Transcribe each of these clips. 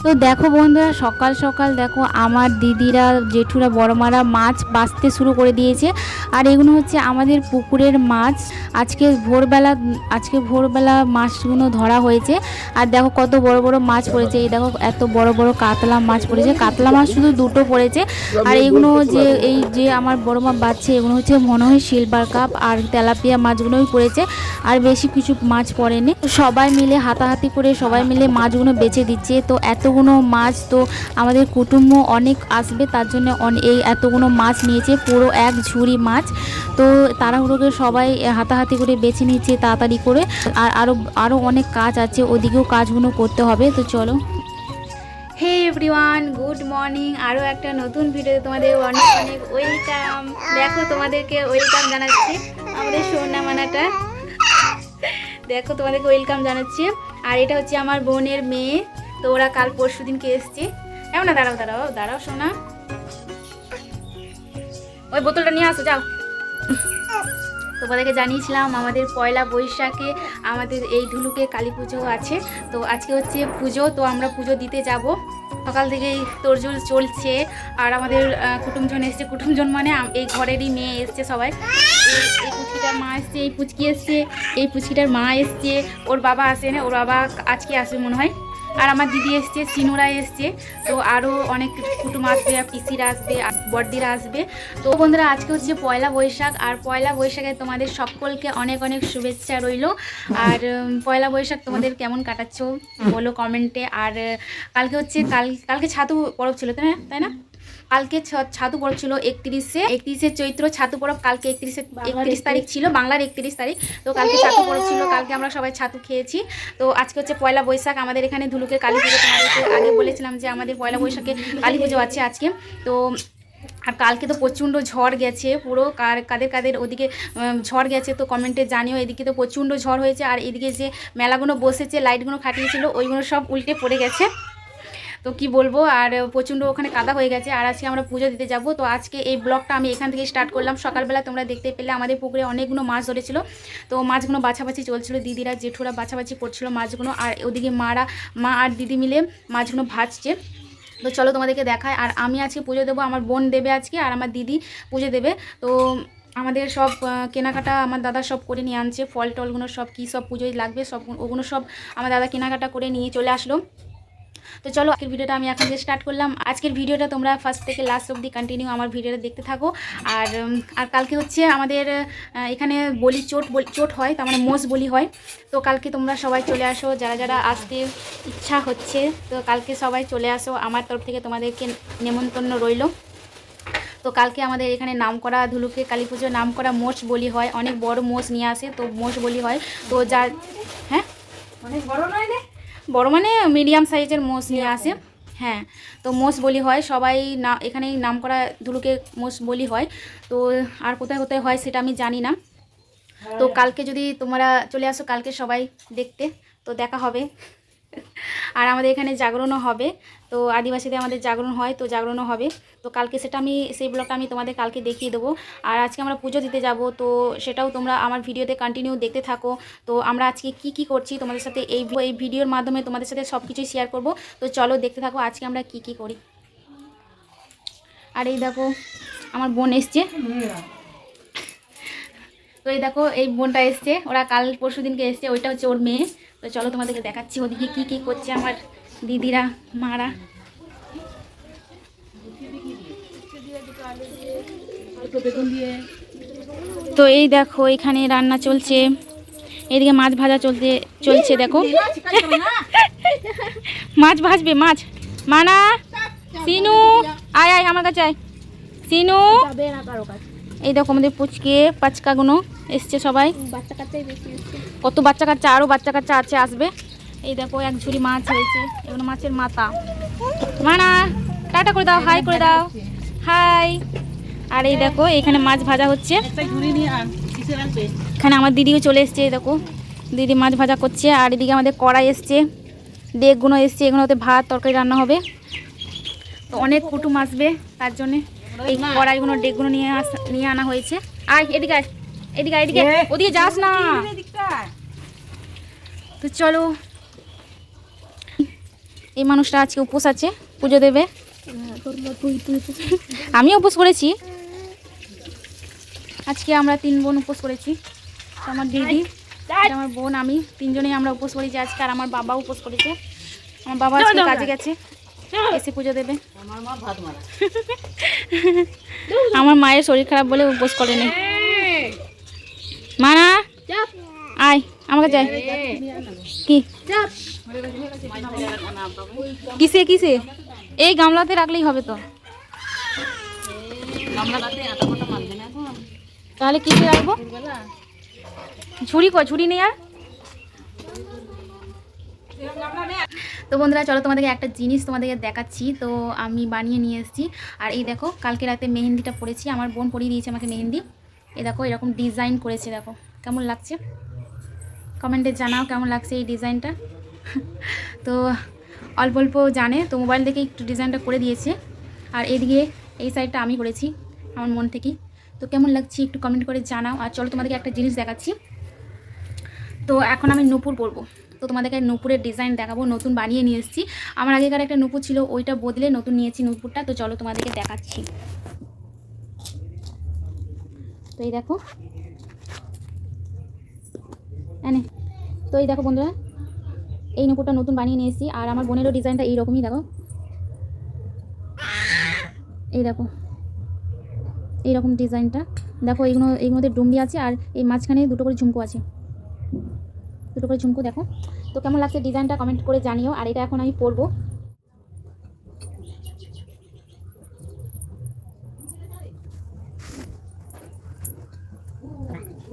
তো দেখো বন্ধুরা, সকাল সকাল দেখো আমার দিদিরা জেঠুরা বড় মারা মাছ বাছতে শুরু করে দিয়েছে। আর এগুলো হচ্ছে আমাদের পুকুরের মাছ। আজকে ভোরবেলা মাছগুলো ধরা হয়েছে। আর দেখো কত বড় বড় মাছ পড়েছে। এই দেখো এত বড় বড় কাতলা মাছ পড়েছে। কাতলা মাছ শুধু দুটো পড়েছে। আর এগুলো যে আমার বড় মা বাচ্ছে, এগুলো হচ্ছে মনে হয় সিলভার কাপ আর তেলাপিয়া মাছগুলোই পড়েছে। আর বেশি কিছু মাছ পড়েনি। সবাই মিলে হাতাহাতি করে সবাই মিলে মাছগুলো বেছে দিচ্ছে। তো এতগুলো মাছ, তো আমাদের কুটুম্ব অনেক আসবে, তার জন্য এই এতগুলো মাছ নিয়েছে, পুরো এক ঝুড়ি মাছ। তো তাড়াহুড়ো সবাই হাতাহাতি করে বেছে নিচ্ছে তাড়াতাড়ি করে। আর আরও অনেক কাজ আছে, ওদিকেও কাজগুলো করতে হবে। তো চলো। Hey everyone, good morning. আরও একটা নতুন ভিডিওতে তোমাদের অনেক অনেক ওয়েলকাম। দেখো তোমাদেরকে ওয়েলকাম জানাচ্ছি আমাদের সোনামানাটা। দেখো তোমাদেরকে ওয়েলকাম জানাচ্ছি। আর এটা হচ্ছে আমার বোনের মেয়ে। তো ওরা কাল পরশু দিনকে এসছে। এমন না, দাঁড়াও দাঁড়াও দাঁড়াও সোনা, ওই বোতলটা নিয়ে আসো, যাও। তোমাদেরকে জানিয়েছিলাম আমাদের পয়লা বৈশাখে আমাদের এই ধুলুকে কালী পুজো আছে। তো আজকে হচ্ছে পুজো, তো আমরা পুজো দিতে যাব। সকাল থেকেই তোড়জোড় চলছে। আর আমাদের কুটুমজন এসছে। কুটুমজন মানে এই ঘরেরই মেয়ে এসছে সবাই। এই পুচকিটার মা এসছে, এই পুচকি এসছে, এই পুচকিটার মা এসছে। ওর বাবা আসে না, ওর বাবা আজকে আসবে মনে হয়। আর আমার দিদি এসছে, সিনুরা এসছে। তো আরও অনেক কুটুম আসবে, পিসিরা আসবে, বড়দিরা আসবে। তো বন্ধুরা, আজকে হচ্ছে পয়লা বৈশাখ। আর পয়লা বৈশাখে তোমাদের সকলকে অনেক অনেক শুভেচ্ছা রইল। আর পয়লা বৈশাখ তোমাদের কেমন কাটাচ্ছ বলো কমেন্টে। আর কালকে হচ্ছে কালকে ছাতু পরব ছিল, তাই না? কালকে ছাতু পরব ছিল 31শে চৈত্র ছাতু পরব। কালকে 31 তারিখ ছিল, বাংলার 31 তারিখ। তো কালকে ছাতু পরব ছিল, কালকে আমরা সবাই ছাতু খেয়েছি। তো আজকে হচ্ছে পয়লা বৈশাখ, আমাদের এখানে ধুলুকে কালী পুজো। তোমাদেরকে আগে বলেছিলাম যে আমাদের পয়লা বৈশাখে কালী পুজো আছে আজকে। তো আর কালকে তো প্রচণ্ড ঝড় গেছে পুরো। কাদের ওদিকে ঝড় গেছে তো কমেন্টে জানিও। এদিকে তো প্রচণ্ড ঝড় হয়েছে। আর এদিকে যে মেলাগুলো বসেছে, লাইটগুলো খাটিয়েছিল, ওইগুলো সব উল্টে পড়ে গেছে। তো কি বলবো, আর প্রচণ্ড ওখানে কাদা হয়ে গেছে। আর আজকে আমরা পুজো দিতে যাব। তো আজকে এই ব্লগটা আমি এখান থেকে স্টার্ট করলাম। সকালবেলা তোমরা দেখতে পেলে আমাদের পুকুরে অনেকগুলো মাছ ধরেছিল। তো মাছগুলো বাছাবাছি চলছিল, দিদিরা জেঠুরা বাছাবাছি করছিল মাছগুলো। আর ওদিকে মা আর দিদি মিলে মাছগুলো ভাজছে। তো চলো তোমাদেরকে দেখায়। আর আমি আজকে পুজো দেবো, আমার বোন দেবে আজকে, আর আমার দিদি পুজো দেবে। তো আমাদের সব কেনাকাটা আমার দাদা সব করে নিয়ে আনছে। ফল টলগুলো সব কী সব পুজোয় লাগবে সব, ওগুলো সব আমার দাদা কেনাকাটা করে নিয়ে চলে আসলো। তো চলো, আজকের ভিডিওটা আমি এখন থেকে স্টার্ট করলাম। আজকের ভিডিওটা তোমরা ফার্স্ট থেকে লাস্ট অবধি কন্টিনিউ আমার ভিডিওটা দেখতে থাকো। আর কালকে হচ্ছে আমাদের এখানে চোট হয়, তার মানে মোষ বলি হয়। তো কালকে তোমরা সবাই চলে আসো, যারা যারা আসতে ইচ্ছা হচ্ছে। তো কালকে সবাই চলে আসো, আমার তরফ থেকে তোমাদেরকে নেমন্তন্ন রইল। তো কালকে আমাদের এখানে নামকরা ধুলুকে কালী পুজোর নামকরা মোষ বলি হয়। অনেক বড় মোষ নিয়ে আসে, তো মোষ বলি হয়। তো যার হ্যাঁ অনেক বড় নয় রে, বড় মানে মিডিয়াম সাইজের মোষ নিয়ে আসে। হ্যাঁ, তো মোষ বলি হয় সবাই না, এখানেই নাম করা ধুলুকে মোষ বলি হয়। তো আর কোথায় কোথায় হয় সেটা আমি জানি না। তো কালকে যদি তোমরা চলে আসো কালকে সবাই দেখতে, তো দেখা হবে। আর আমাদের এখানে জাগরণও হবে। তো আদিবাসীদের আমাদের জাগরণ হয়, তো জাগরণও হবে। তো কালকে সেই ব্লগটা আমি তোমাদের কালকে দেখিয়ে দেবো। আর আজকে আমরা পুজো দিতে যাব, তো সেটাও তোমরা আমার ভিডিওতে কন্টিনিউ দেখতে থাকো। তো আমরা আজকে কি করছি তোমাদের সাথে এই ভিডিওর মাধ্যমে তোমাদের সাথে সব কিছুই শেয়ার করব। তো চলো দেখতে থাকো আজকে আমরা কি করি। আর এই দেখো আমার বোন এসছে। তো এই দেখো এই বোনটা এসছে, ওরা কাল পরশু দিনকে এসছে, ওইটা হচ্ছে ওর মেয়ে। তো চলো তোমাদেরকে দেখাচ্ছি ওদিকে কি করছে আমার দিদিরা মারা। তো এই দেখো এখানে রান্না চলছে, এদিকে মাছ ভাজা চলছে দেখো। মাছ ভাজবে, মাছ মানা। সিনু আয় আমার কাছে আয়, সিনু। এই দেখো আমাদের পুচকে পাচকাগুলো এসছে সবাই, কত বাচ্চা কাচ্চা, আরও বাচ্চা কাচ্চা আছে আসবে। এই দেখো এক ঝুড়ি মাছ হয়েছে, এগুলো মাছের মাথা। মানা টাটা করে দাও, হাই করে দাও, হাই। আর এই দেখো এখানে মাছ ভাজা হচ্ছে। এখানে আমার দিদিও চলে এসছে, এই দেখো দিদি মাছ ভাজা করছে। আর এদিকে আমাদের কড়াই এসছে, ডেকগুলো এসছে, এগুলোতে ভাত তরকারি রান্না হবে। তো অনেক কুটুম আসবে, তার জন্যে এই কড়াইগুলো ডেকগুলো নিয়ে আনা হয়েছে। আয় এদিকে, এদিকে ওদিকে যাস না। তো চলো এই মানুষটা আজকে উপোস আছে, পুজো দেবে। আমি উপোস করেছি আজকে, আমরা 3 বোন উপোস করেছি। আমার দিদি, আমার বোন, আমি 3জনেই আমরা উপোস করেছি আজকে। আর আমার বাবা উপোস করেছে। আমার বাবা আজকে কাজে গেছে, এসে পুজো দেবে। আমার মায়ের শরীর খারাপ বলে উপোস করেনি। মানা আয় আমাকে যাই। কি কিসে কিসে? এই গামলাতে রাখলেই হবে তো। তাহলে কিসে রাখবো? ঝুড়ি কই? ঝুড়ি নেই আর। তো বন্ধুরা চলো তোমাদেরকে একটা জিনিস তোমাদেরকে দেখাচ্ছি। তো আমি বানিয়ে নিয়ে এসেছি। আর এই দেখো, কালকে রাতে মেহেন্দিটা পড়েছি, আমার বোন পরিয়ে দিয়েছে আমাকে মেহেন্দি। এই দেখো এরকম ডিজাইন করেছে, দেখো কেমন লাগছে, কমেন্টে জানাও কেমন লাগছে এই ডিজাইনটা। তো অল্প অল্প জানে, তো মোবাইল দেখে একটু ডিজাইনটা করে দিয়েছে। আর এদিকে এই সাইডটা আমি করেছি আমার মন থেকেই। তো কেমন লাগছে একটু কমেন্ট করে জানাও। আর চলো তোমাদেরকে একটা জিনিস দেখাচ্ছি। তো এখন আমি নূপুর পরবো, তো তোমাদেরকে নূপুরের ডিজাইন দেখাবো। নতুন বানিয়ে নিয়ে এসেছি, আমার আগেকার একটা নূপুর ছিল, ওইটা বদলে নতুন নিয়েছি নূপুরটা। তো চলো তোমাদেরকে দেখাচ্ছি। তো এই দেখো, তো এই দেখো বন্ধুরা, এই নূপুরটা নতুন বানিয়ে নিয়ে এসেছি। আর আমার বোনেরও ডিজাইনটা এইরকমই, দেখো এই দেখো এইরকম ডিজাইনটা। দেখো এইগুলোতে ডুমরি আছে, আর এই মাঝখানে 2টো করে ঝুমকো আছে, 2টো করে ঝুমকো। দেখো তো কেমন লাগছে ডিজাইনটা কমেন্ট করে জানিও। আর এটা এখন আমি পরবো।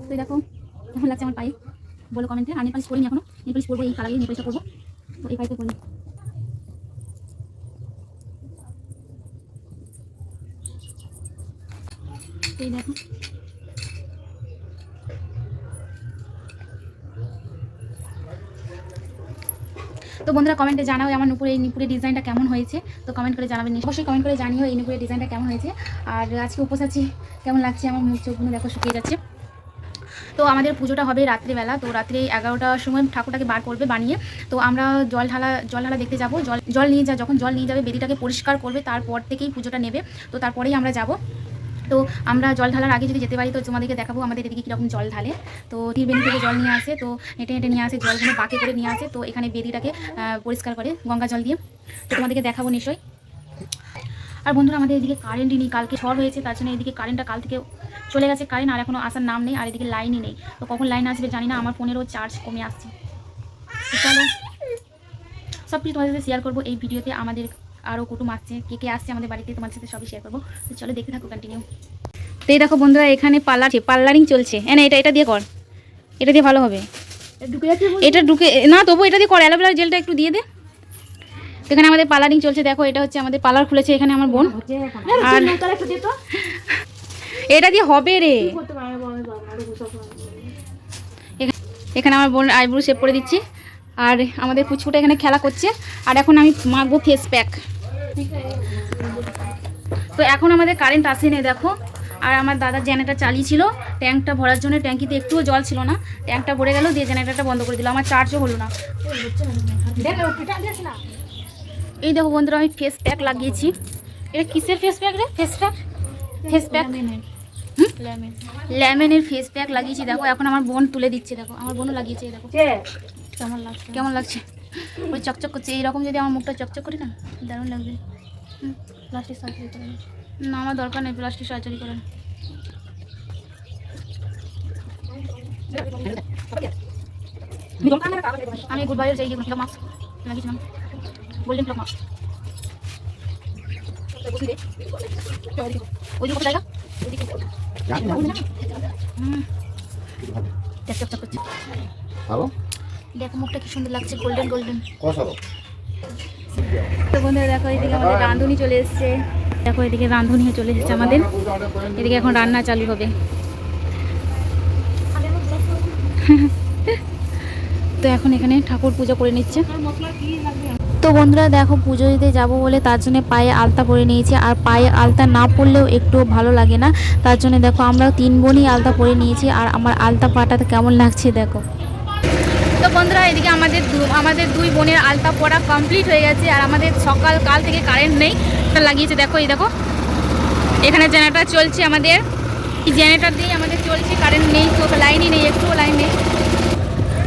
তো দেখো কেমন লাগছে আমার পায়ে, বলো কমেন্টে। আর নেপালিশ করিনি এখনো, নেপালিশ করবো, এই কালারে নেপালিশটা করবো। তো এই পাইতে করি। এই দেখো তো বন্ধুরা কমেন্টে জানাও আমার এই নুপুরের ডিজাইনটা কেমন হয়েছে। তো কমেন্ট করে জানাবেন, অবশ্যই কমেন্ট করে জানিও এই নুপুরের ডিজাইনটা কেমন হয়েছে। আর আজকে উপোস আছি, কেমন লাগছে আমার মুখ চোখগুলো দেখো শুকিয়ে যাচ্ছে। তো আমাদের পুজোটা হবে রাত্রিবেলা। তো রাত্রে 11টার সময় ঠাকুরটাকে বার করবে বানিয়ে। তো আমরা জল ঢালা দেখতে যাবো। জল নিয়ে যখন জল নিয়ে যাবে, বেদিটাকে পরিষ্কার করবে, তারপর থেকেই পুজোটা নেবে। তো তারপরেই আমরা যাব। তো আমরা জল ঢালার আগে যদি যেতে পারি তো তোমাদেরকে দেখাবো আমাদের এদিকে কীরকম জল ঢালে। তো তীরবেণী থেকে জল নিয়ে আসে, তো হেঁটে হেঁটে নিয়ে আসে, জলগুলো বাঁকে করে নিয়ে আসে। তো এখানে বেদিটাকে পরিষ্কার করে গঙ্গা জল দিয়ে। তো তোমাদেরকে দেখাবো নিশ্চয়ই। আর বন্ধুরা আমাদের এদিকে কারেন্টই নেই, কালকে ঝড় হয়েছে, তার জন্য এদিকে কারেন্টটা কাল থেকে চলে গেছে কারেন্ট, আর এখনও আসার নাম নেই। আর এদিকে লাইনই নেই, তো কখন লাইন আসবে জানি না। আমার ফোনেরও চার্জ কমে আসছে। তো চলো সব কিছু তোমাদের সাথে শেয়ার করবো এই ভিডিওতে। আমাদের আরও কুটুম আসছে, কে আসছে আমাদের বাড়িতে, তোমাদের সাথে সবই শেয়ার করবো। তো চলো দেখতে থাকো কন্টিনিউ। তো এই দেখো বন্ধুরা, এখানে পার্লারিং চলছে। না এটা দিয়ে কর, এটা দিয়ে ভালো হবে। এটা ঢুকে না, তবু এটা দিয়ে কর, অ্যালোভেরার জেলটা একটু দিয়ে দে। এখানে আমাদের পার্লারিং চলছে। দেখো এটা হচ্ছে আমাদের পার্লার খুলেছে এখানে আমার বোন। আর এটা দিয়ে হবে রে। এখানে আমার বোন আইব্রো শেপ করে দিচ্ছি। আর আমাদের পুচকুটা এখানে খেলা করছে। আর এখন আমি মাখবো ফেস প্যাক। তো এখন আমাদের কারেন্ট আসেনি দেখো। আর আমার দাদা জেনারেটর চালিয়েছিল ট্যাঙ্কটা ভরার জন্য, ট্যাঙ্কিতে একটুও জল ছিল না, ট্যাঙ্কটা ভরে গেল, দিয়ে জেনারেটরটা বন্ধ করে দিল, আমার চার্জও হলো না। এই দেখো বন্ধুরা, আমি ফেস প্যাক লাগিয়েছি। এটা কিসের ফেস প্যাক রে? ফেস প্যাক লেমনের ফেস প্যাক লাগিয়েছি। দেখো এখন আমার বোন তুলে দিচ্ছে, দেখো আমার বোনও লাগিয়েছে। দেখো কেমন লাগছে, ওই চকচক করছে। এইরকম যদি আমার মুখটা চকচক করি না, দারুণ লাগবে। প্লাস্টিক সার্জারি করে না, আমার দরকার নেই প্লাস্টিক সার্জারি করে। আমি গুড বাইরের চাই মাস্ক লাগিয়েছিলাম, গোল্ডেন ফ্লক মাস্ক। দেখো মুখটা কি সুন্দর লাগছে, গোল্ডেন। তো বন্ধুরা দেখো এদিকে আমাদের রাঁধুনি চলে এসছে। দেখো এদিকে রাঁধুনি চলে এসেছে আমাদের। এদিকে এখন রান্না চালু হবে। তো এখন এখানে ঠাকুর পুজো করে নিচ্ছে। তো বন্ধুরা দেখো পুজো দিতে যাবো বলে তার জন্য পায়ে আলতা পরে নিয়েছি। আর পায়ে আলতা না পরলেও একটু ভালো লাগে না, তার জন্য দেখো আমরা 3 বোনই আলতা পরে নিয়েছি। আর আমার আলতা পাটাতে কেমন লাগছে দেখো। তো বন্ধুরা এদিকে আমাদের দুই বোনের আলতা পড়া কমপ্লিট হয়ে গেছে। আর আমাদের কাল থেকে কারেন্ট নেই, লাগিয়েছে দেখো, এই দেখো এখানে জেনারেটর চলছে আমাদের, জেনারেটর দিয়ে আমাদের চলছে, কারেন্ট নেই তো, লাইনই নেই, একটুও লাইন নেই।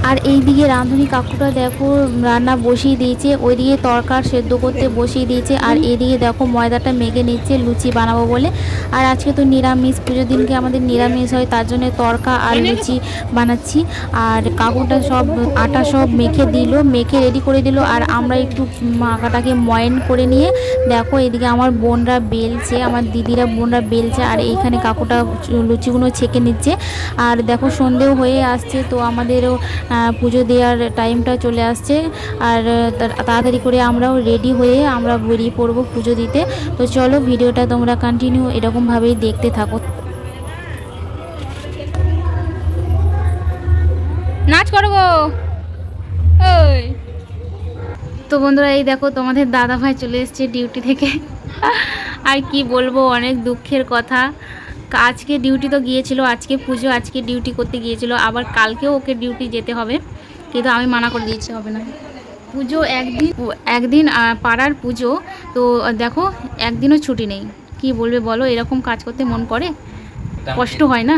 আর এইদিকে রাঁধুনি কাকুটা দেখো রান্না বসিয়ে দিয়েছে, ওইদিকে তরকার সেদ্ধ করতে বসিয়ে দিয়েছে। আর এদিকে দেখো ময়দাটা মেখে নিচ্ছে লুচি বানাবো বলে। আর আজকে তো নিরামিষ, পুজোর দিনকে আমাদের নিরামিষ হয়, তার জন্য তরকা আর লুচি বানাচ্ছি। আর কাকুটা সব আটা সব মেখে রেডি করে দিল। আর আমরা একটু আটাটাকে ময়ন করে নিয়ে দেখো এদিকে আমার বোনরা বেলছে, আমার দিদিরা বোনরা বেলছে। আর এইখানে কাকুটা লুচিগুলো ছেঁকে নিচ্ছে। আর দেখো সন্ধেও হয়ে আসছে, তো আমাদেরও পুজো দেওয়ার টাইমটা চলে আসছে। আর তাড়াতাড়ি করে আমরাও রেডি হয়ে আমরা বেরিয়ে পড়বো পুজো দিতে। তো চলো ভিডিওটা তোমরা কন্টিনিউ এরকমভাবেই দেখতে থাকো। নাচ করো গো। ওই তো বন্ধুরা এই দেখো তোমাদের দাদা ভাই চলে এসছে ডিউটি থেকে। আর কি বলবো, অনেক দুঃখের কথা। আজকে ডিউটি তো গিয়েছিল, আজকে পুজো, আজকে ডিউটি করতে গিয়েছিল, আবার কালকেও ওকে ডিউটি যেতে হবে, কিন্তু আমি মানা করে দিয়েছি হবে না। পুজো একদিন পাড়ার পুজো, তো দেখো একদিনও ছুটি নেই। কি বলবে বলো, এরকম কাজ করতে মন করে, কষ্ট হয় না?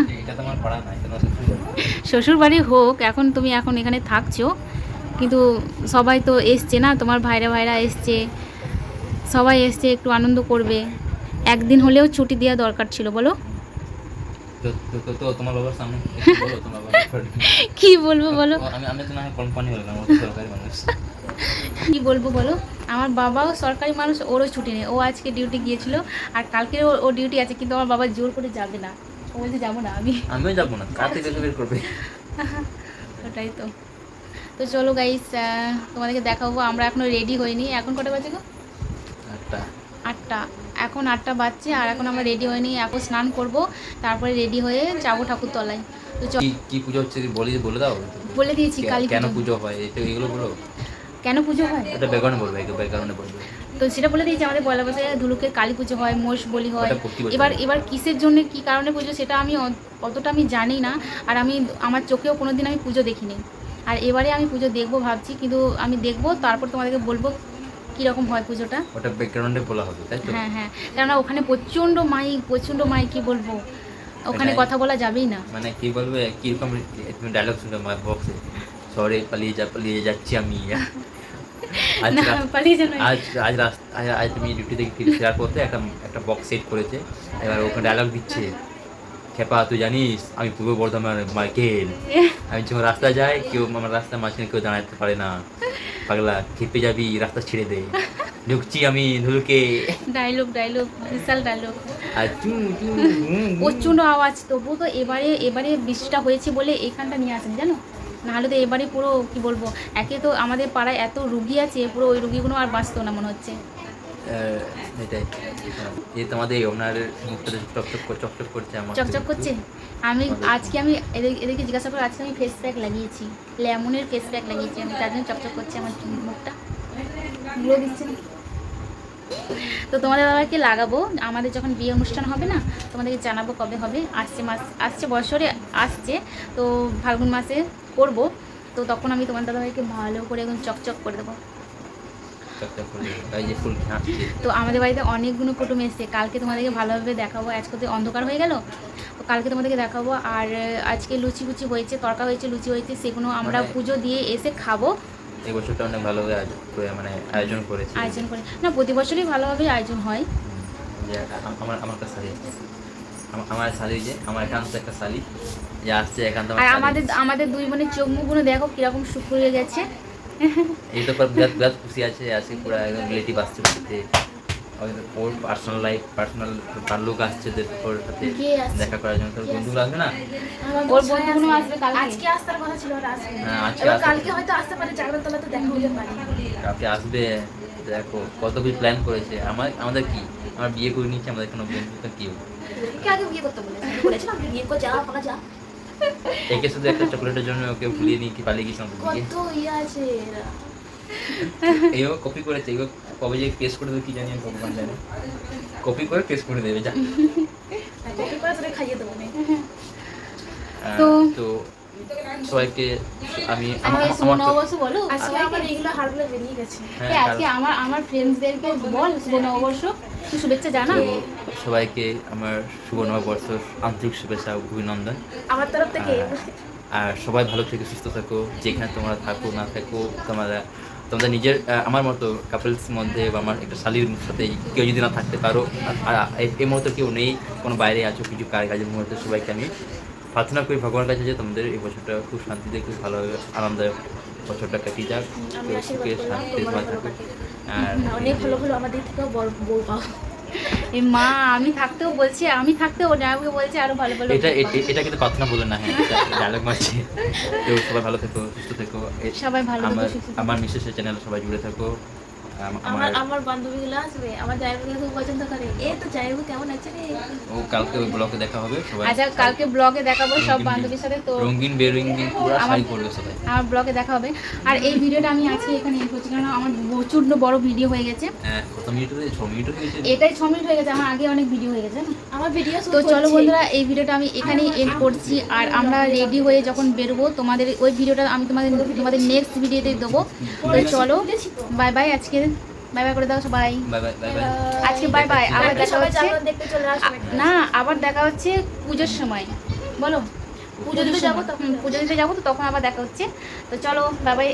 শ্বশুর বাড়ি হোক, তুমি এখন এখানে থাকছো, কিন্তু সবাই তো এসছে না, তোমার ভাইরা এসছে, সবাই এসছে, একটু আনন্দ করবে। একদিন হলেও ছুটি দেওয়া দরকার ছিল, বলো। তো তোমার বাবার সামনে বলো, তোমার বাবা কি বলবো বলো, আমি তো না কোম্পানি হলাম, ও সরকারি মানুষ। কি বলবো বলো, আমার বাবাও সরকারি মানুষ, ওরও ছুটি নেই, ও আজকে ডিউটি গিয়েছিল, আর কালকে ও ডিউটি আছে, কিন্তু আমার বাবা জোর করে যাবে না, ও বলছে যাবো না, আমিও যাবো না, কার থেকে বের করবে। ওটাই তো। তো চলো গাইস, তোমাদেরকে দেখাবো, আমরা এখনো রেডি হইনি। এখন কটা বাজে গো? 8টা। এখন 8টা বাজছে, আর এখন আমরা রেডি হইনি, এখন স্নান করব, তারপরে রেডি হয়ে যাবো ঠাকুর তলায়। তো কি পুজো হচ্ছে বলে দাও। বলে দিয়েছি, কালী কেন পুজো হয় এগুলো বলো। কেন পুজো হয় এটা ব্যাকরণে বলবে, ব্যাকরণে বলবে। তো সেটা বলে দিয়েছি, আমাদের পয়লা বৈশাখে ধুলুকে কালী পুজো হয়, মোষ বলি হয়। এবার কিসের জন্য, কি কারণে পুজো, সেটা আমি অতটা জানি না। আর আমার চোখেও কোনোদিন আমি পুজো দেখিনি। আর এবারে আমি পুজো দেখবো ভাবছি, কিন্তু আমি দেখবো, তারপর তোমাদেরকে বলবো কীরকম হয় পুজোটা। ওটা ব্যাকগ্রাউন্ডে বলা হবে, তাই তো? হ্যাঁ, কেননা ওখানে প্রচণ্ড মাইক, কি বলবো, ওখানে কথা বলা যাবেই না। মানে কি বলবে, কীরকম তুমি ডায়লগ শুনতে বক্সে, শহরে পালিয়ে যাচ্ছি আমি। আজ তুমি ডিউটি থেকে ফেরার পথে একটা বক্স সেট করেছে, এবার ওখানে ডায়লগ দিচ্ছে, খেপা তুই জানিস আমি পূর্ব বর্ধমানের মাইকেল, আমি যখন রাস্তা যাই কেউ আমার রাস্তার মাঝখানে কেউ দাঁড়াতে পারে না, পাগলা খেপে যাবি, রাস্তা ছেড়ে দে, ঢুকছি আমি ধুলুকে। ডায়লগ বিশাল ডায়লগ, আর প্রচণ্ড আওয়াজ। তবুও তো এবারে বৃষ্টিটা হয়েছে বলে এইখানটা নিয়ে আসেন, জানো, নাহলে তো এবারে পুরো কি বলবো, একে তো আমাদের পাড়ায় এত রুগী আছে, পুরো ওই রুগীগুলো আর বাঁচতো না মনে হচ্ছে। এটাই এই তোমাদের ওনার মুখটা চকচক করছে, আমার চকচক করছে। আজকে এদেরকে জিজ্ঞাসা করে, আজকে আমি ফেস প্যাক লাগিয়েছি, লেমনের ফেস প্যাক লাগিয়েছি আমি, তার জন্য চকচক করছে আমার মুখটা, গ্লো দিচ্ছে না। তো তোমাদের বাবাকে লাগাবো, আমাদের যখন বিয়ে অনুষ্ঠান হবে না, তোমাদেরকে জানাবো কবে হবে। আসছে বছরে আসছে, তো ফাল্গুন মাসে করবো, তো তখন আমি তোমার দাদাভাইকে ভালো করে এখন চকচক করে দেবো। তো আমাদের বাড়িতে অনেকগুলো কুটুম এসছে, কালকে তোমাদেরকে ভালোভাবে দেখাবো, আজকে তো অন্ধকার হয়ে গেল, তো কালকে তোমাদেরকে দেখাবো। আর আজকে লুচি হয়েছে, তরকা হয়েছে, লুচি হয়েছে, সেগুলো আমরা পুজো দিয়ে এসে খাবো। এই বছরটা অনেক ভালোভাবে আয়োজন করে না, প্রতি বছরই ভালোভাবে আয়োজন হয়। আমার একটা শাড়ি আছে, আমার শাড়ি যে আমার একান্ত একটা শাড়ি যে আসছে একান্ত, আর আমাদের দুই বোনের চোখ মুখগুলো দেখো কিরকম শুকিয়ে গেছে। এই তো বিরাট খুশি আছে, আসে পুরো একদম রিলেটিভ আসছে বাড়িতে, ওর পার্সোনাল তার লোক আসছে ওর সাথে দেখা করার জন্য, তোর বন্ধুগুলো আসবে না, ওর বন্ধুগুলো আসবে আজকে আসার কথা ছিল, কালকে হয়তো আসতে পারে, জাগরণ তলাতে দেখা হতে পারে, কালকে আসবে। দেখো কত কিছু প্ল্যান করেছে, আমাদের কি, আমার বিয়ে করে নিচ্ছে, আমাদের কোনো বন্ধুত্ব কি হবে, আগে বিয়ে করতে বলেছিলাম, বিয়ে করে যা পালা যা, একে শুধু একটা চকলেটের জন্য ওকে ভুলিয়ে নিয়ে কি পালিয়ে গেছিলাম, কত ইয়ে আছে এইও কপি করেছে, এগুলো কবে যে পেস্ট করে দেবে কি জানি, আমি ভগবান জানে, কপি করে পেস্ট করে দেবে, যা কপি করে তোরে খাইয়ে দেবো না। তো সবাইকে আমি আমার শুভ আমার নববর্ষ বলো আজকে আমার এইগুলো হারগুলো বেরিয়ে গেছে। হ্যাঁ, এই আজকে আমার ফ্রেন্ডসদেরকে বল শুভ নববর্ষ তুই শুভেচ্ছা জানা। তো সবাইকে আমার শুভ নববর্ষ আন্তরিক শুভেচ্ছা ও অভিনন্দন। আমার তরফ থেকে আর সবাই ভালো থেকে সুস্থ থাকো, যেখানে তোমরা থাকো না থাকো, তোমাদের নিজের আমার মতো কাপলস মধ্যে বা আমার একটা শালীর সাথে কেউ যদি না থাকতে পারো, আর এই মুহূর্তে কেউ নেই, কোনো বাইরে আছো কিছু কাজের মুহূর্তে, সবাইকে আমি প্রার্থনা করি ভগবানের কাছে যে তোমাদের এই বছরটা খুব শান্তিতে খুব ভালোভাবে আনন্দে বছরটা কাটিয়ে যাক, আমি কেউ আশীর্বাদ সুখে করলাম শান্তিতে তোমার থাকো। ভালো কাটে। আর অনেক ভালো ভালো আমাদের থেকেও বড় বউ পাও। এই মা আমি থাকতেও বলছি, আমি থাকতেও ড্রাইভারকে বলছি আরো ভালো ভালো এটা কিন্তু প্রার্থনা বলে না, হ্যাঁ ডায়লগ মারছি। তো সবাই ভালো থেকো, সুস্থ থেকো। সবাই ভালো থেকো, আমার সুস্থ থেকো। আমার মিসেসের চ্যানেলে সবাই জুড়ে থাকো। আমার আমার বান্ধবীগুলো আসবে, আমার জায়গাগুলো খুব পছন্দ করে। এ তো জায়গা কেমন আছে রে? ও কালকে ওই ব্লগে দেখা হবে সবাই। আচ্ছা কালকে ব্লগে দেখাবো সব বান্ধবীর সাথে। তো রঙিন বেরঙিন পুরো আমার- শাড়ি পরবে সবাই। আমার ব্লগে দেখা হবে। আর এই ভিডিওটা আমি আজকে এখানে এড করছি কারণ আমার প্রচুর বড় ভিডিও হয়ে গেছে। হ্যাঁ, কত মিনিট হয়েছে? 6 মিনিট হয়ে গেছে। এটাই 6 মিনিট হয়ে গেছে, আমার আগে অনেক ভিডিও হয়ে গেছে। আমার ভিডিও তো চলো বন্ধুরা, এই ভিডিওটা আমি এখানেই এন্ড করছি। আর আমরা রেডি হয়ে যখন বেরোবো তোমাদের ওই ভিডিওটা আমি তোমাদের নেক্সট ভিডিওতে দেবো। তো চলো বাই বাই, আজকে বাই বাই করে দাও সবাই। Bye bye bye bye. আজকে বাই বাই, আবার দেখা সবাই হচ্ছে। জাগরণ দেখতে চলে আসবে। না আবার দেখা হচ্ছে পুজোর সময়, বলো পুজো দিতে যাবো তখন। পুজো দিতে যাবো তো তখন আবার দেখা হচ্ছে। তো চলো বাই বাই।